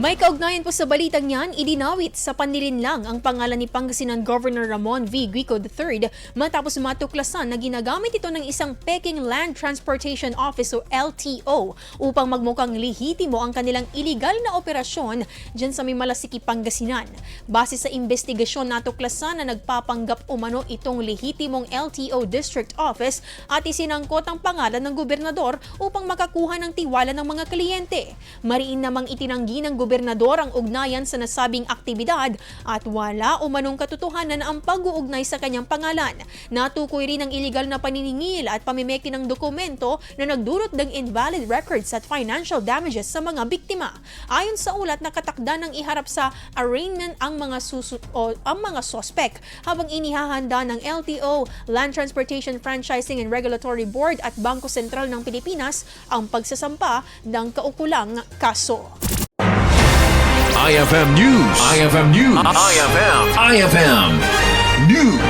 May kaugnayan po sa balitang yan, idinawit sa Panlilinlang ang pangalan ni Pangasinan Governor Ramon Guico III matapos matuklasan na ginagamit ito ng isang Peking Land Transportation Office o LTO upang magmukhang lehitimo ang kanilang iligal na operasyon dyan sa may Malasiqui, Pangasinan. Base sa investigasyon, natuklasan na nagpapanggap umano itong lehitimong LTO District Office at isinangkot ang pangalan ng gobernador upang makakuha ng tiwala ng mga kliyente. Mariin namang itinanggi ng gobernador ang ugnayan sa nasabing aktibidad at wala umanong katotohanan ang pag-uugnay sa kanyang pangalan. Natukoy rin ang iligal na paniningil at pamimeki ng dokumento na nagdulot ng invalid records at financial damages sa mga biktima. Ayon sa ulat, nakatakda ng iharap sa arraignment ang mga sospek habang inihahanda ng LTO, Land Transportation Franchising and Regulatory Board at Bangko Sentral ng Pilipinas ang pagsasampa ng kaukulang kaso. IFM News. IFM News. IFM News.